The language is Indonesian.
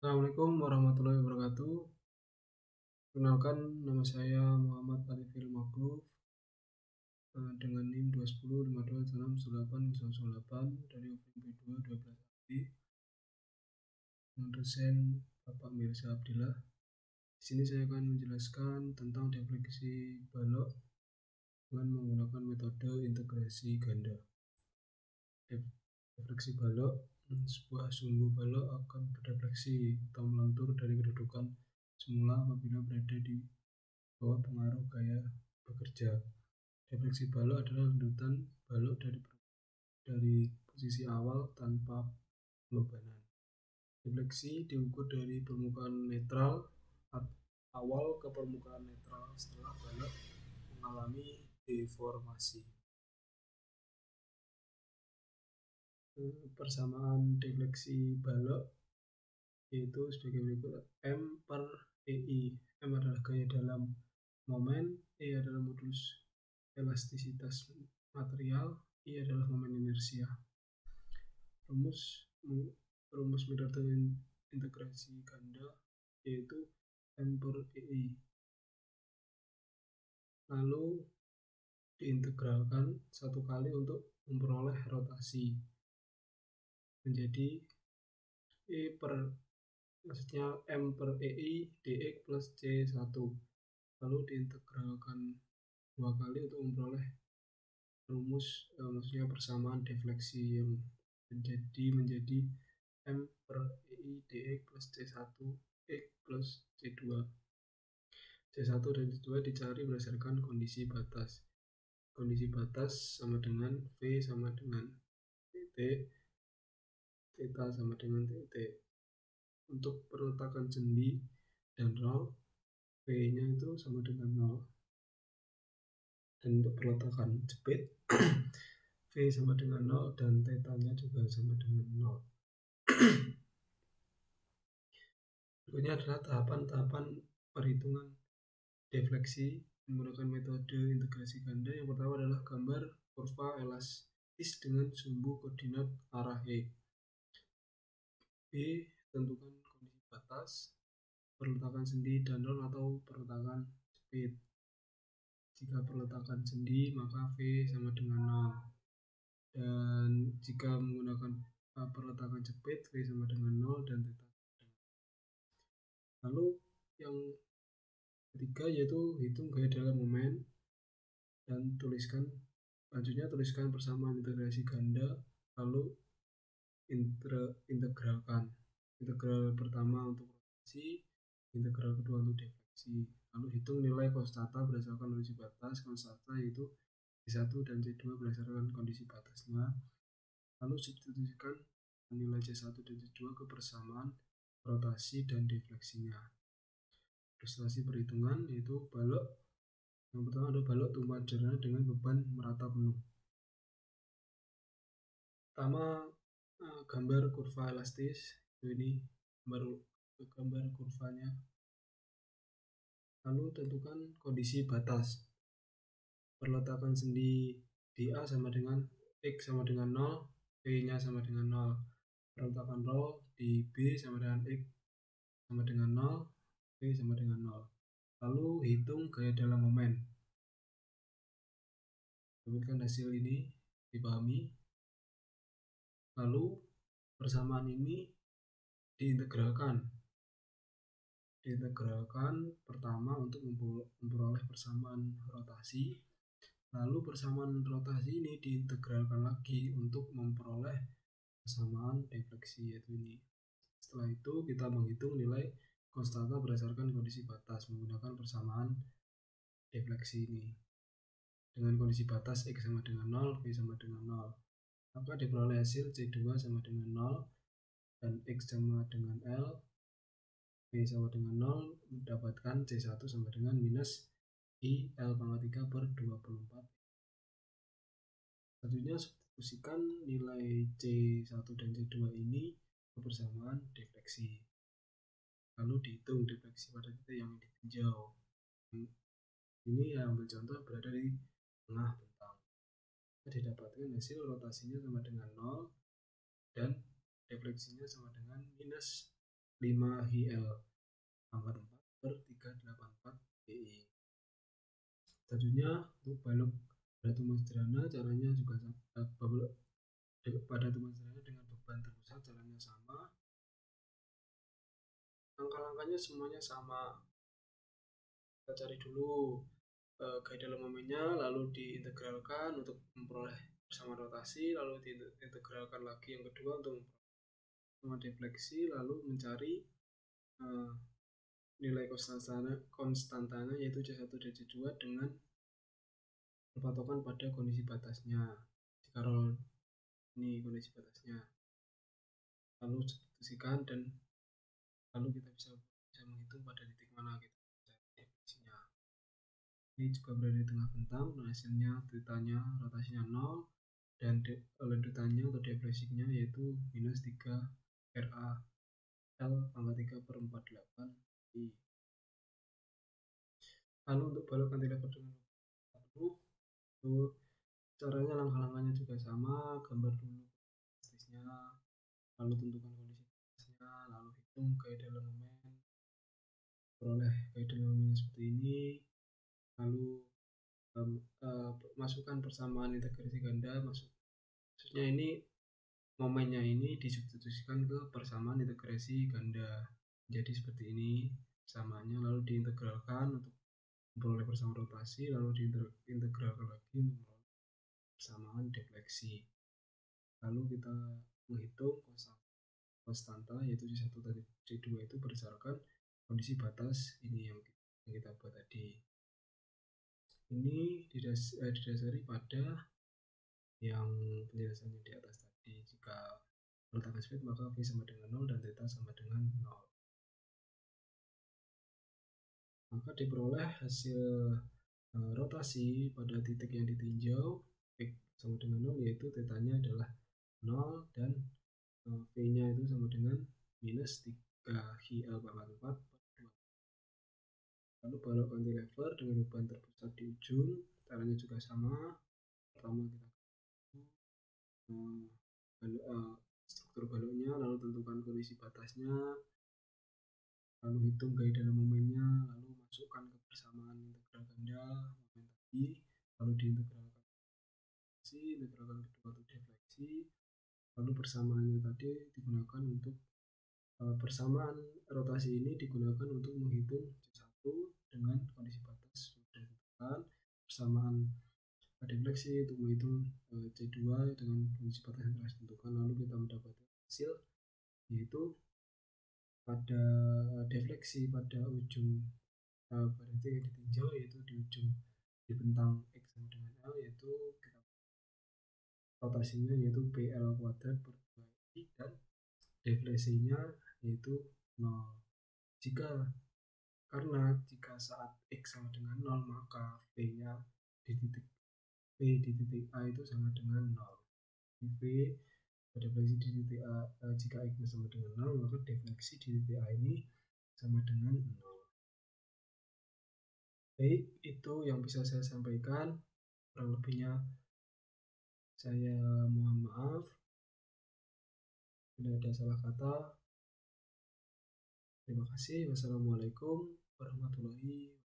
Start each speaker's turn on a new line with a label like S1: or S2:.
S1: Assalamualaikum warahmatullahi wabarakatuh. Kenalkan, nama saya Muhammad Arifil Magluf dengan NIM 21052161808 dari UPN B2 12AB dengan dosen Bapak Mirza Abdillah. Di sini saya akan menjelaskan tentang defleksi balok dengan menggunakan metode integrasi ganda. Defleksi balok, sebuah sumbu balok akan berdefleksi atau melentur dari kedudukan semula apabila berada di bawah pengaruh gaya bekerja. Defleksi balok adalah rendutan balok dari posisi awal tanpa pembebanan. Defleksi diukur dari permukaan netral awal ke permukaan netral setelah balok mengalami deformasi. Persamaan defleksi balok yaitu sebagai berikut: M per EI. M adalah gaya dalam momen, E adalah modulus elastisitas material, I adalah momen inersia. Rumus metode integrasi ganda yaitu M per EI. Lalu diintegralkan satu kali untuk memperoleh rotasi menjadi M per EI dx plus C1. Lalu diintegralkan dua kali untuk memperoleh maksudnya persamaan defleksi yang menjadi M per EI dx plus C1 x plus C2. C1 dan C2 dicari berdasarkan kondisi batas. Kondisi batas sama dengan V sama dengan TT, theta sama dengan TT. Untuk perletakan sendi dan roll, V-nya itu sama dengan 0. Dan untuk perletakan jepit, V sama dengan 0 dan theta-nya juga sama dengan 0. Berikutnya adalah tahapan-tahapan perhitungan defleksi menggunakan metode integrasi ganda. Yang pertama adalah gambar kurva elastis dengan sumbu koordinat arah E. B. Tentukan kondisi batas, perletakan sendi dan roll atau perletakan jepit. Jika perletakan sendi maka V sama dengan 0. Dan jika menggunakan perletakan jepit, V sama dengan 0 dan theta. Lalu yang ketiga yaitu hitung gaya dalam momen dan selanjutnya tuliskan persamaan integrasi ganda, lalu integralkan. Integral pertama untuk rotasi, integral kedua untuk defleksi. Lalu hitung nilai konstanta berdasarkan kondisi batas. Konstanta yaitu C1 dan C2 berdasarkan kondisi batasnya. Lalu substitusikan nilai C1 dan C2 ke persamaan rotasi dan defleksinya. Ilustrasi perhitungan yaitu balok. Yang pertama ada balok tumpahan sederhana dengan beban merata penuh. Pertama, gambar kurva elastis. Ini gambar kurvanya. Lalu tentukan kondisi batas. Perletakan sendi di A sama dengan X sama dengan 0, V-nya sama dengan 0. Perletakan roll di B sama dengan X sama dengan 0, V sama dengan 0. Lalu hitung gaya dalam momen. Dapatkan hasil ini, dipahami. Lalu persamaan ini diintegralkan pertama untuk memperoleh persamaan rotasi. Lalu persamaan rotasi ini diintegralkan lagi untuk memperoleh persamaan defleksi yaitu ini. Setelah itu kita menghitung nilai konstanta berdasarkan kondisi batas menggunakan persamaan defleksi ini. Dengan kondisi batas X sama dengan 0, V sama dengan 0. Maka diperoleh hasil C2 sama dengan 0 dan X sama dengan L, V sama dengan 0, mendapatkan C1 sama dengan minus I L pangkat 3 per 24. Selanjutnya substitusikan nilai C1 dan C2 ini ke persamaan defleksi. Lalu dihitung defleksi pada titik yang ditinjau. Ini yang ambil contoh berada di tengah bentang. Didapatkan hasil rotasinya sama dengan 0 dan defleksinya sama dengan minus 5 HL pangkat 4 per 384 PI. Selanjutnya untuk balok pada tumpang sederhana caranya juga pada tumpang sederhana dengan beban terpusat caranya sama. Langkah-langkahnya semuanya sama. Kita cari dulu gaya dalam momennya, lalu diintegralkan untuk memperoleh persamaan rotasi, lalu diintegralkan lagi yang kedua untuk memperoleh defleksi, lalu mencari nilai konstantanya yaitu C1 dan C2 dengan berpatokan pada kondisi batasnya. Jika roll ini kondisi batasnya, lalu substitusikan dan lalu kita bisa menghitung pada titik mana kita mencari defleksinya. Ini juga berada di tengah bentang, dan hasilnya tetanya rotasinya 0 dan lendutannya atau defleksinya yaitu minus 3 RA L pangkat 3 per 48 I. Lalu untuk balok cantilever dengan 40 itu caranya langkah-langkahnya juga sama. Gambar dulu statisnya, lalu tentukan kondisi batasnya, lalu hitung gaya dalam momen, peroleh gaya dalam momennya seperti ini, lalu masukkan persamaan integrasi ganda, maksudnya ini momennya ini disubstitusikan ke persamaan integrasi ganda, jadi seperti ini persamaannya, lalu diintegralkan untuk memperoleh persamaan rotasi, lalu diintegralkan lagi untuk memperoleh persamaan defleksi. Lalu kita menghitung konstanta yaitu C1 dan C2 itu berdasarkan kondisi batas ini yang kita buat tadi. Ini didasari pada yang penjelasannya di atas tadi. Jika meletakkan speed maka V sama dengan 0 dan theta sama dengan 0. Maka diperoleh hasil rotasi pada titik yang ditinjau X sama dengan 0 yaitu tetanya adalah 0 dan V-nya itu sama dengan minus 3 HL pangkat 4 per 2. Lalu balok cantilever dengan beban terpusat di ujung, caranya juga sama. Pertama kita struktur baloknya, lalu tentukan kondisi batasnya, lalu hitung gaya dalam momennya, lalu masukkan ke persamaan integral ganda momen tadi, lalu diintegralkan kedua untuk defleksi, lalu persamaannya tadi digunakan untuk persamaan rotasi ini digunakan untuk menghitung C1 dengan kondisi batas sudah ditentukan, persamaan defleksi untuk menghitung C2 dengan kondisi batas yang telah ditentukan, lalu kita mendapatkan hasil yaitu pada defleksi pada ujung berarti yang ditinjau yaitu di ujung di bentang X sama dengan L, yaitu kita rotasinya yaitu PL kuadrat per 2I dan defleksinya yaitu 0. Karena jika saat X sama dengan 0 maka V-nya di titik A itu sama dengan 0. V defleksi di titik A, jika X sama dengan 0 maka defleksi di titik A ini sama dengan 0. Baik, itu yang bisa saya sampaikan. Kurang lebihnya saya mohon maaf bila ada salah kata. Terima kasih. Wassalamualaikum warahmatullahi wabarakatuh.